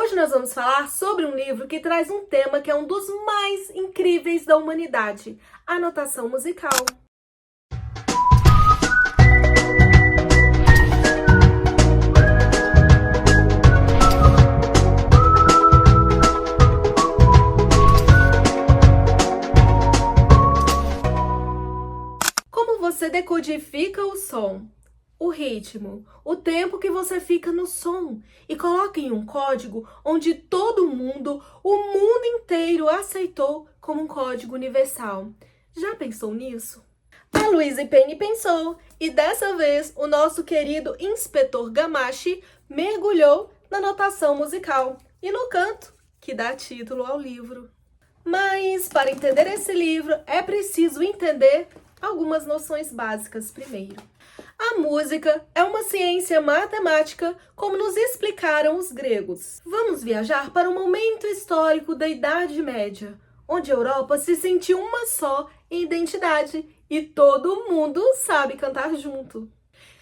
Hoje nós vamos falar sobre um livro que traz um tema que é um dos mais incríveis da humanidade, a notação musical. Como você decodifica o som? O ritmo, o tempo que você fica no som e coloca em um código onde todo mundo, o mundo inteiro aceitou como um código universal. Já pensou nisso? A Louise Penny pensou e dessa vez o nosso querido inspetor Gamache mergulhou na notação musical e no canto que dá título ao livro. Mas para entender esse livro é preciso entender algumas noções básicas primeiro. A música é uma ciência matemática, como nos explicaram os gregos. Vamos viajar para um momento histórico da Idade Média, onde a Europa se sentiu uma só em identidade e todo mundo sabe cantar junto.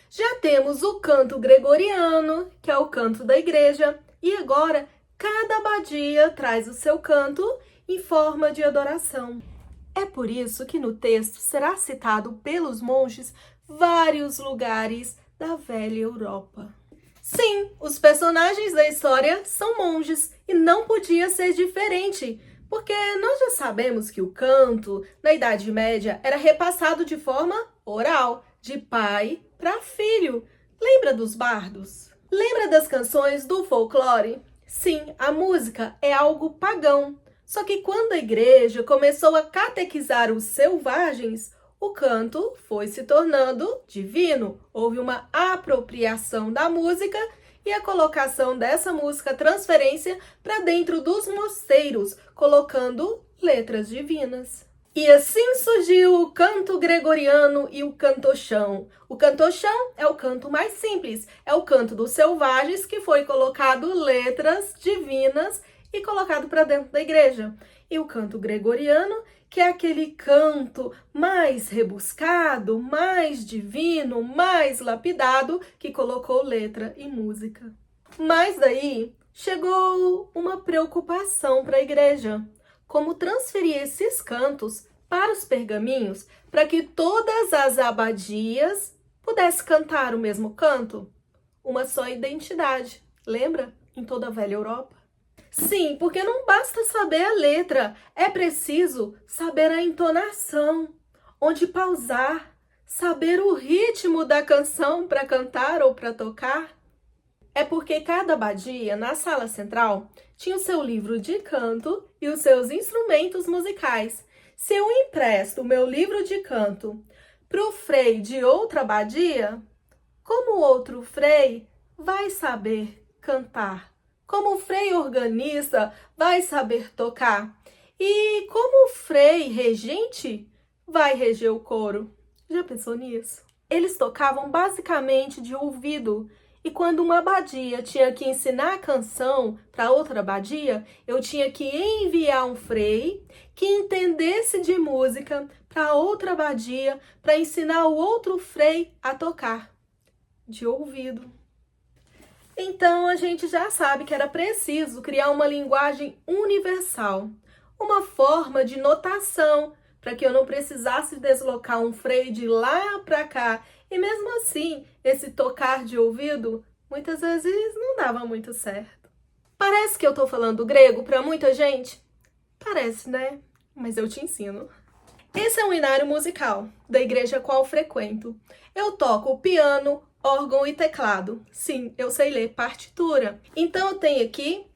Já temos o canto gregoriano, que é o canto da igreja, e agora cada abadia traz o seu canto em forma de adoração. É por isso que no texto será citado pelos monges vários lugares da velha Europa. Sim, os personagens da história são monges e não podia ser diferente, porque nós já sabemos que o canto, na Idade Média, era repassado de forma oral, de pai para filho. Lembra dos bardos? Lembra das canções do folclore? Sim, a música é algo pagão. Só que quando a igreja começou a catequizar os selvagens, o canto foi se tornando divino. Houve uma apropriação da música e a colocação dessa música, transferência para dentro dos mosteiros, colocando letras divinas. E assim surgiu o canto gregoriano e o cantochão. O cantochão é o canto mais simples, é o canto dos selvagens que foi colocado letras divinas e colocado para dentro da igreja. E o canto gregoriano, que é aquele canto mais rebuscado, mais divino, mais lapidado, que colocou letra e música. Mas daí chegou uma preocupação para a igreja. Como transferir esses cantos para os pergaminhos para que todas as abadias pudessem cantar o mesmo canto? Uma só identidade, lembra? Em toda a velha Europa. Sim, porque não basta saber a letra, é preciso saber a entonação, onde pausar, saber o ritmo da canção para cantar ou para tocar. É porque cada abadia, na sala central, tinha o seu livro de canto e os seus instrumentos musicais. Se eu empresto o meu livro de canto para o frei de outra abadia, como o outro frei vai saber cantar? Como o frei organista vai saber tocar? E como o frei regente vai reger o coro? Já pensou nisso? Eles tocavam basicamente de ouvido. E quando uma abadia tinha que ensinar a canção para outra abadia, eu tinha que enviar um frei que entendesse de música para outra abadia para ensinar o outro frei a tocar de ouvido. Então, a gente já sabe que era preciso criar uma linguagem universal, uma forma de notação, para que eu não precisasse deslocar um frei de lá para cá. E mesmo assim, esse tocar de ouvido, muitas vezes não dava muito certo. Parece que eu estou falando grego para muita gente? Parece, né? Mas eu te ensino. Esse é um inário musical da igreja a qual frequento. Eu toco piano, órgão e teclado. Sim, eu sei ler partitura. Então eu tenho aqui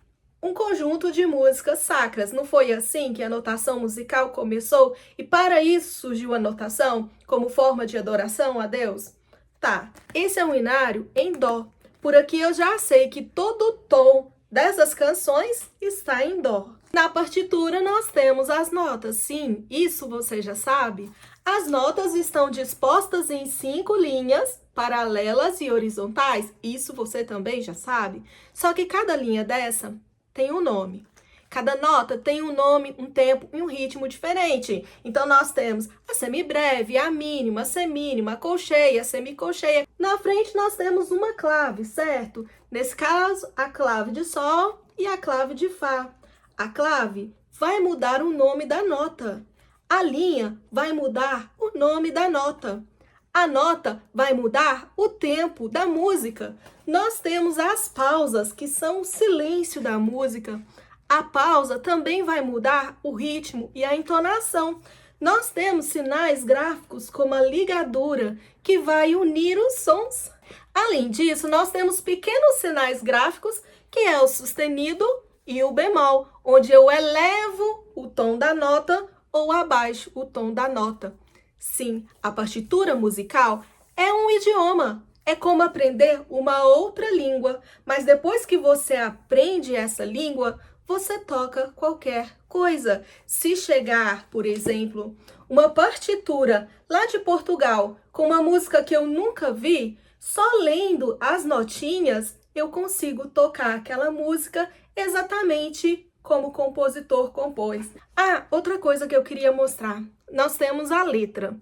um conjunto de músicas sacras. Não foi assim que a notação musical começou? E para isso surgiu a notação como forma de adoração a Deus? Tá, esse é um inário em dó. Por aqui eu já sei que todo o tom dessas canções está em dó. Na partitura nós temos as notas. Sim, isso você já sabe. As notas estão dispostas em 5 linhas, paralelas e horizontais. Isso você também já sabe. Só que cada linha dessa tem um nome. Cada nota tem um nome, um tempo e um ritmo diferente. Então, nós temos a semibreve, a mínima, a semínima, a colcheia, a semicolcheia. Na frente, nós temos uma clave, certo? Nesse caso, a clave de sol e a clave de Fá. A clave vai mudar o nome da nota. A linha vai mudar o nome da nota. A nota vai mudar o tempo da música. Nós temos as pausas, que são o silêncio da música. A pausa também vai mudar o ritmo e a entonação. Nós temos sinais gráficos como a ligadura, que vai unir os sons. Além disso, nós temos pequenos sinais gráficos, que é o sustenido e o bemol, onde eu elevo o tom da nota ou abaixo o tom da nota. Sim, a partitura musical é um idioma. É como aprender uma outra língua, mas depois que você aprende essa língua, você toca qualquer coisa. Se chegar, por exemplo, uma partitura lá de Portugal com uma música que eu nunca vi, só lendo as notinhas eu consigo tocar aquela música exatamente como o compositor compôs. Ah, outra coisa que eu queria mostrar. Nós temos a letra.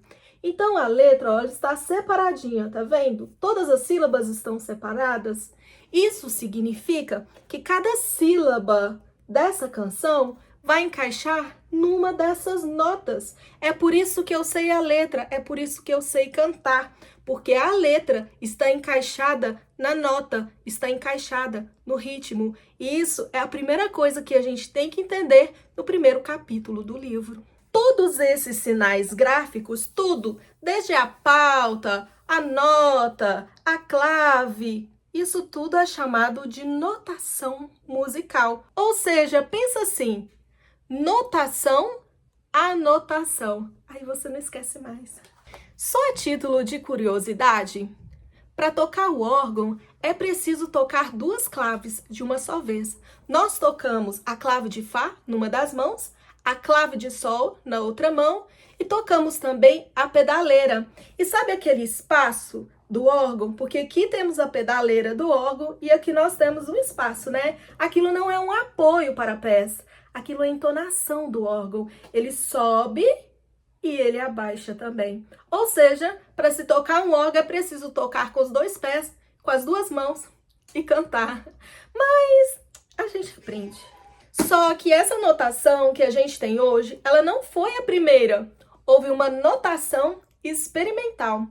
Então, a letra, ó, está separadinha, tá vendo? Todas as sílabas estão separadas. Isso significa que cada sílaba dessa canção vai encaixar numa dessas notas. É por isso que eu sei a letra, é por isso que eu sei cantar, porque a letra está encaixada na nota, está encaixada no ritmo. E isso é a primeira coisa que a gente tem que entender no primeiro capítulo do livro. Todos esses sinais gráficos, tudo, desde a pauta, a nota, a clave, isso tudo é chamado de notação musical. Ou seja, pensa assim, notação, anotação. Aí você não esquece mais. Só a título de curiosidade, para tocar o órgão é preciso tocar duas claves de uma só vez. Nós tocamos a clave de Fá numa das mãos, a clave de Sol na outra mão e tocamos também a pedaleira. E sabe aquele espaço do órgão? Porque aqui temos a pedaleira do órgão e aqui nós temos um espaço, né? Aquilo não é um apoio para pés, aquilo é a entonação do órgão. Ele sobe e ele abaixa também. Ou seja, para se tocar um órgão é preciso tocar com os dois pés, com as duas mãos e cantar. Mas a gente aprende. Só que essa notação que a gente tem hoje, ela não foi a primeira. Houve uma notação experimental.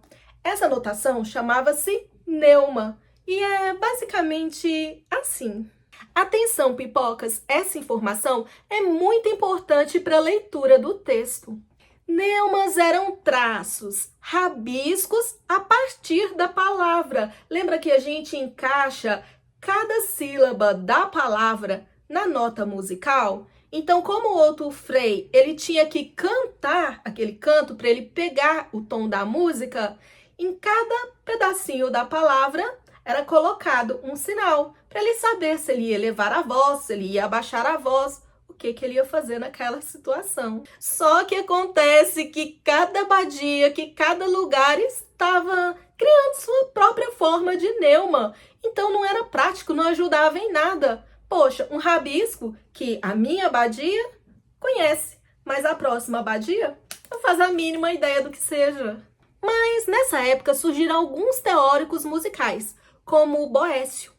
Essa notação chamava-se neuma e é basicamente assim. Atenção, pipocas, essa informação é muito importante para a leitura do texto. Neumas eram traços, rabiscos a partir da palavra. Lembra que a gente encaixa cada sílaba da palavra na nota musical? Então, como o Otto Frei, ele tinha que cantar aquele canto para ele pegar o tom da música, em cada pedacinho da palavra era colocado um sinal para ele saber se ele ia elevar a voz, se ele ia abaixar a voz, o que ele ia fazer naquela situação. Só que acontece que cada abadia, que cada lugar estava criando sua própria forma de neuma. Então não era prático, não ajudava em nada. Poxa, um rabisco que a minha abadia conhece, mas a próxima abadia não faz a mínima ideia do que seja. Mas nessa época surgiram alguns teóricos musicais, como o Boécio,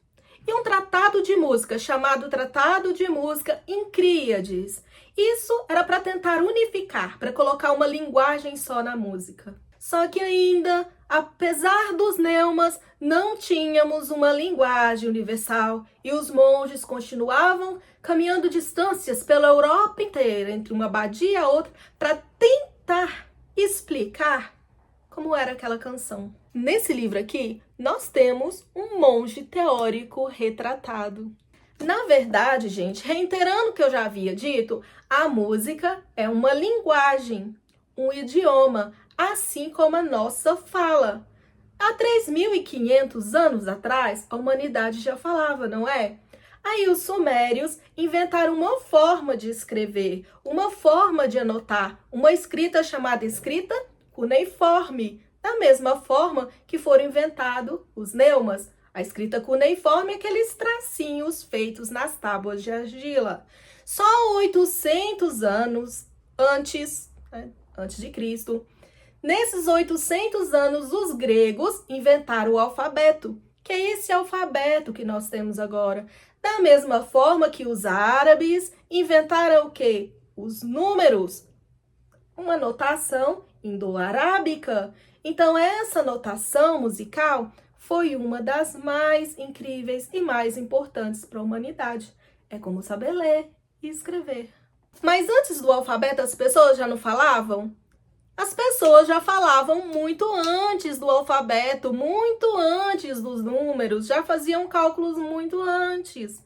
e um tratado de música chamado Tratado de Música em Críades. Isso era para tentar unificar, para colocar uma linguagem só na música. Só que ainda, apesar dos neumas, não tínhamos uma linguagem universal e os monges continuavam caminhando distâncias pela Europa inteira, entre uma abadia e a outra, para tentar explicar como era aquela canção. Nesse livro aqui, nós temos um monge teórico retratado. Na verdade, gente, reiterando o que eu já havia dito, a música é uma linguagem, um idioma, assim como a nossa fala. Há 3.500 anos atrás, a humanidade já falava, não é? Aí os sumérios inventaram uma forma de escrever, uma forma de anotar, uma escrita chamada escrita cuneiforme, da mesma forma que foram inventados os neumas. A escrita cuneiforme é aqueles tracinhos feitos nas tábuas de argila. Só 800 anos antes de Cristo, nesses 800 anos, os gregos inventaram o alfabeto, que é esse alfabeto que nós temos agora. Da mesma forma que os árabes inventaram o quê? Os números. Uma notação indo-arábica. Então, essa notação musical foi uma das mais incríveis e mais importantes para a humanidade. É como saber ler e escrever. Mas antes do alfabeto, as pessoas já não falavam? As pessoas já falavam muito antes do alfabeto, muito antes dos números, já faziam cálculos muito antes.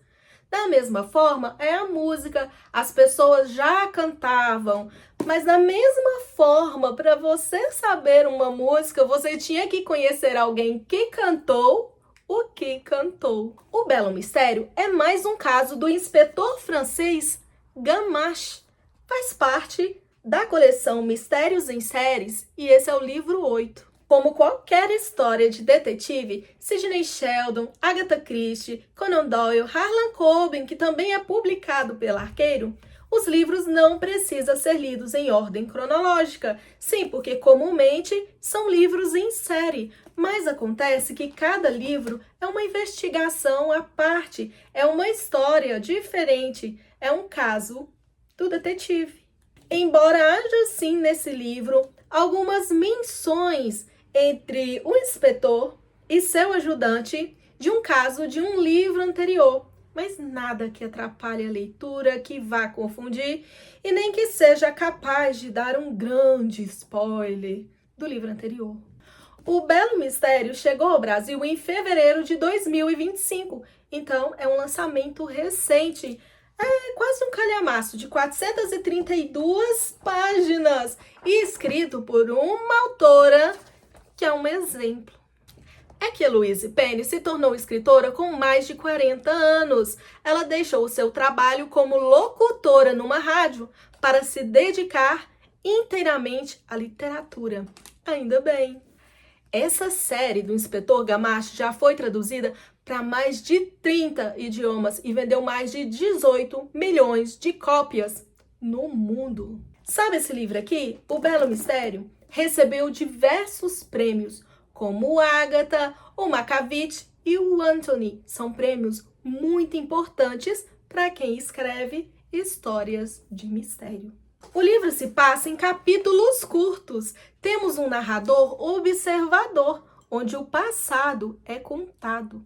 Da mesma forma, é a música, as pessoas já cantavam, mas da mesma forma, para você saber uma música, você tinha que conhecer alguém que cantou o que cantou. O Belo Mistério é mais um caso do inspetor francês Gamache. Faz parte da coleção Mistérios em Séries e esse é o livro 8. Como qualquer história de detetive, Sidney Sheldon, Agatha Christie, Conan Doyle, Harlan Coben, que também é publicado pela Arqueiro, os livros não precisam ser lidos em ordem cronológica. Sim, porque comumente são livros em série, mas acontece que cada livro é uma investigação à parte, é uma história diferente, é um caso do detetive. Embora haja sim nesse livro algumas menções entre o inspetor e seu ajudante de um caso de um livro anterior, mas nada que atrapalhe a leitura, que vá confundir e nem que seja capaz de dar um grande spoiler do livro anterior. O Belo Mistério chegou ao Brasil em fevereiro de 2025, então é um lançamento recente. É quase um calhamaço de 432 páginas e escrito por uma autora que é um exemplo. É que Louise Penny se tornou escritora com mais de 40 anos. Ela deixou o seu trabalho como locutora numa rádio para se dedicar inteiramente à literatura. Ainda bem. Essa série do Inspetor Gamache já foi traduzida para mais de 30 idiomas e vendeu mais de 18 milhões de cópias no mundo. Sabe esse livro aqui? O Belo Mistério recebeu diversos prêmios, como o Agatha, o Macavity e o Anthony. São prêmios muito importantes para quem escreve histórias de mistério. O livro se passa em capítulos curtos. Temos um narrador observador, onde o passado é contado.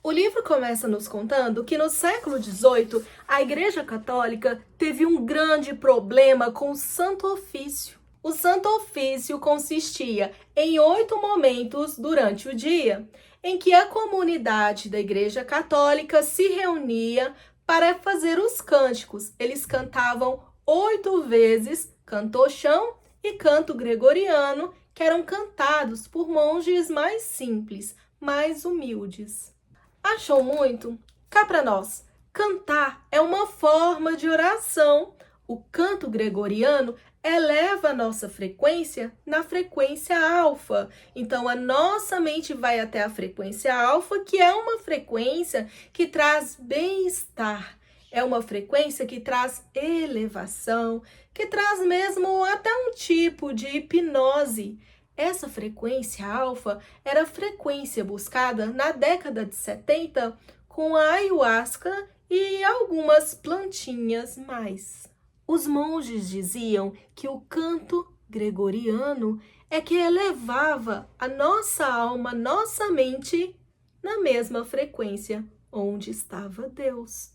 O livro começa nos contando que no século XVIII, a Igreja Católica teve um grande problema com o Santo Ofício. O Santo Ofício consistia em 8 momentos durante o dia, em que a comunidade da Igreja Católica se reunia para fazer os cânticos. Eles cantavam 8 vezes cantochão e canto gregoriano, que eram cantados por monges mais simples, mais humildes. Achou muito? Cá para nós, cantar é uma forma de oração. O canto gregoriano eleva a nossa frequência na frequência alfa. Então, a nossa mente vai até a frequência alfa, que é uma frequência que traz bem-estar. É uma frequência que traz elevação, que traz mesmo até um tipo de hipnose. Essa frequência alfa era a frequência buscada na década de 70 com a ayahuasca e algumas plantinhas mais. Os monges diziam que o canto gregoriano é que elevava a nossa alma, nossa mente, na mesma frequência onde estava Deus.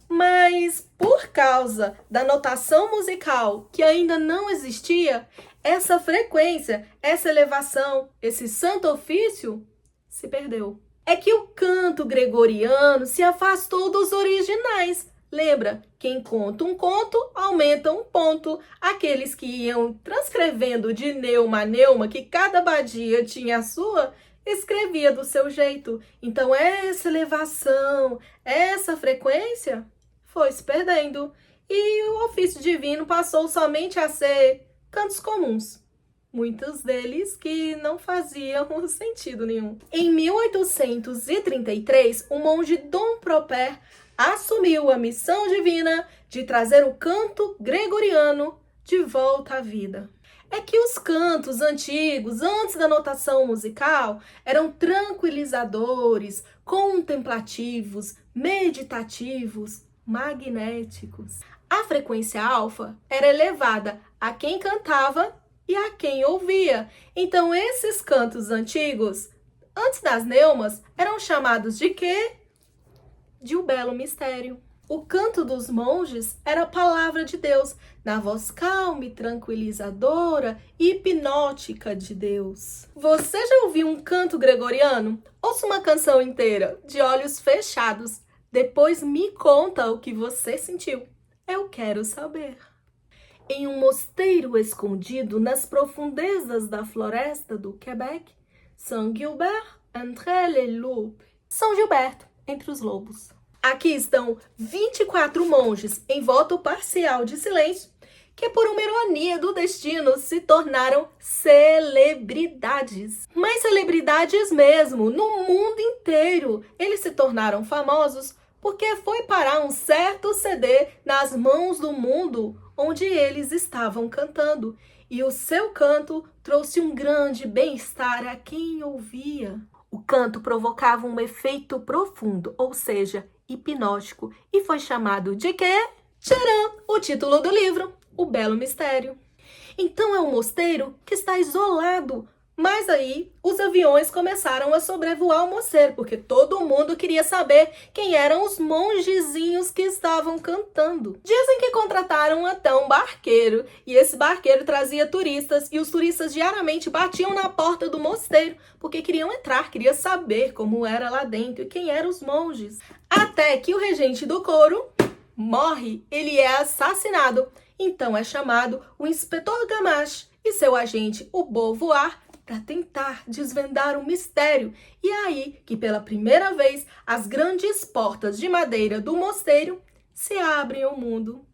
Mas, por causa da notação musical que ainda não existia, essa frequência, essa elevação, esse santo ofício se perdeu. É que o canto gregoriano se afastou dos originais. Lembra? Quem conta um conto, aumenta um ponto. Aqueles que iam transcrevendo de neuma a neuma, que cada abadia tinha a sua, escrevia do seu jeito. Então, essa elevação, essa frequência foi se perdendo. E o ofício divino passou somente a ser cantos comuns. Muitos deles que não faziam sentido nenhum. Em 1833, o monge Dom Proper assumiu a missão divina de trazer o canto gregoriano de volta à vida. É que os cantos antigos, antes da notação musical, eram tranquilizadores, contemplativos, meditativos, magnéticos. A frequência alfa era elevada a quem cantava e a quem ouvia. Então, esses cantos antigos, antes das neumas, eram chamados de quê? De o belo mistério. O canto dos monges era a palavra de Deus, na voz calma e tranquilizadora e hipnótica de Deus. Você já ouviu um canto gregoriano? Ouça uma canção inteira, de olhos fechados. Depois me conta o que você sentiu. Eu quero saber. Em um mosteiro escondido nas profundezas da floresta do Quebec, Saint-Gilbert entre les loups. São Gilberto, entre os lobos. Aqui estão 24 monges em voto parcial de silêncio, que por uma ironia do destino se tornaram celebridades. Mas celebridades mesmo, no mundo inteiro. Eles se tornaram famosos porque foi parar um certo CD nas mãos do mundo onde eles estavam cantando. E o seu canto trouxe um grande bem-estar a quem ouvia. O canto provocava um efeito profundo, ou seja, hipnótico, e foi chamado de quê? Tcharam! O título do livro, O Belo Mistério. Então é um mosteiro que está isolado. Mas aí os aviões começaram a sobrevoar o mosteiro, porque todo mundo queria saber quem eram os mongezinhos que estavam cantando. Dizem que contrataram até um barqueiro, e esse barqueiro trazia turistas, e os turistas diariamente batiam na porta do mosteiro, porque queriam entrar, queriam saber como era lá dentro e quem eram os monges. Até que o regente do coro morre, ele é assassinado. Então é chamado o Inspetor Gamache e seu agente, o Beauvoir, para tentar desvendar o mistério. E é aí que pela primeira vez as grandes portas de madeira do mosteiro se abrem ao mundo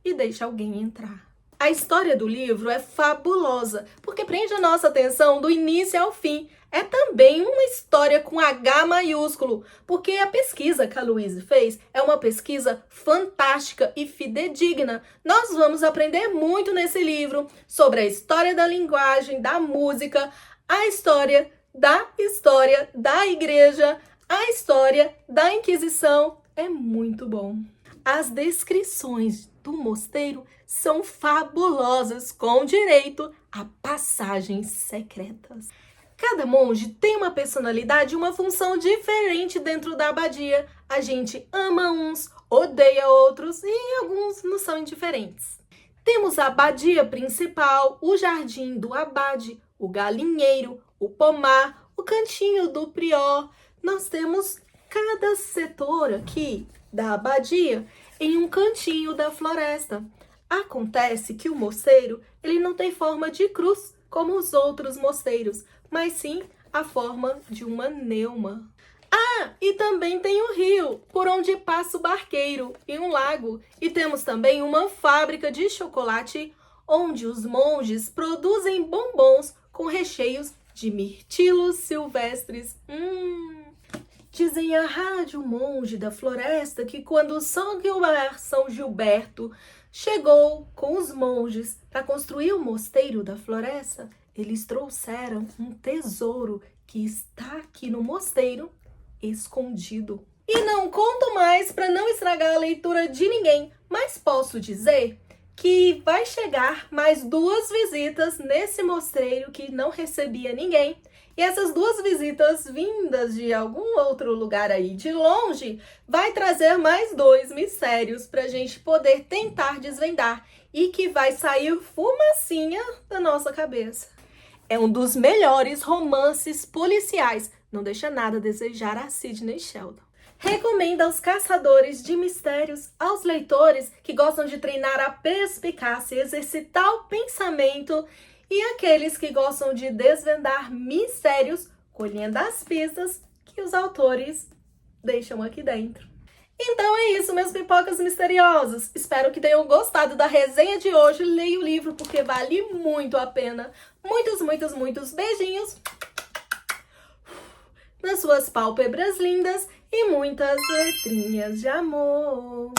e deixa alguém entrar. A história do livro é fabulosa, porque prende a nossa atenção do início ao fim. É também uma história com H maiúsculo, porque a pesquisa que a Louise fez é uma pesquisa fantástica e fidedigna. Nós vamos aprender muito nesse livro sobre a história da linguagem, da música, a história da igreja, a história da Inquisição. É muito bom. As descrições do mosteiro são fabulosas, com direito a passagens secretas. Cada monge tem uma personalidade e uma função diferente dentro da abadia. A gente ama uns, odeia outros e alguns não são indiferentes. Temos a abadia principal, o jardim do abade, o galinheiro, o pomar, o cantinho do prior. Nós temos cada setor aqui da abadia em um cantinho da floresta. Acontece que o mosteiro ele não tem forma de cruz como os outros mosteiros, mas sim a forma de uma neuma. Ah, e também tem o rio, por onde passa o barqueiro, e um lago. E temos também uma fábrica de chocolate, onde os monges produzem bombons com recheios de mirtilos silvestres. Dizem a rádio monge da floresta que quando São Gilberto chegou com os monges para construir o mosteiro da floresta, eles trouxeram um tesouro que está aqui no mosteiro, escondido. E não conto mais para não estragar a leitura de ninguém, mas posso dizer que vai chegar mais 2 visitas nesse mosteiro que não recebia ninguém. E essas 2 visitas vindas de algum outro lugar aí de longe vai trazer mais 2 mistérios para a gente poder tentar desvendar e que vai sair fumacinha da nossa cabeça. É um dos melhores romances policiais. Não deixa nada a desejar a Sidney Sheldon. Recomendo aos caçadores de mistérios, aos leitores que gostam de treinar a perspicácia e exercitar o pensamento e aqueles que gostam de desvendar mistérios, colhendo as pistas que os autores deixam aqui dentro. Então é isso, meus pipocas misteriosas. Espero que tenham gostado da resenha de hoje. Leia o livro porque vale muito a pena. Muitos, muitos, muitos beijinhos nas suas pálpebras lindas e muitas letrinhas de amor.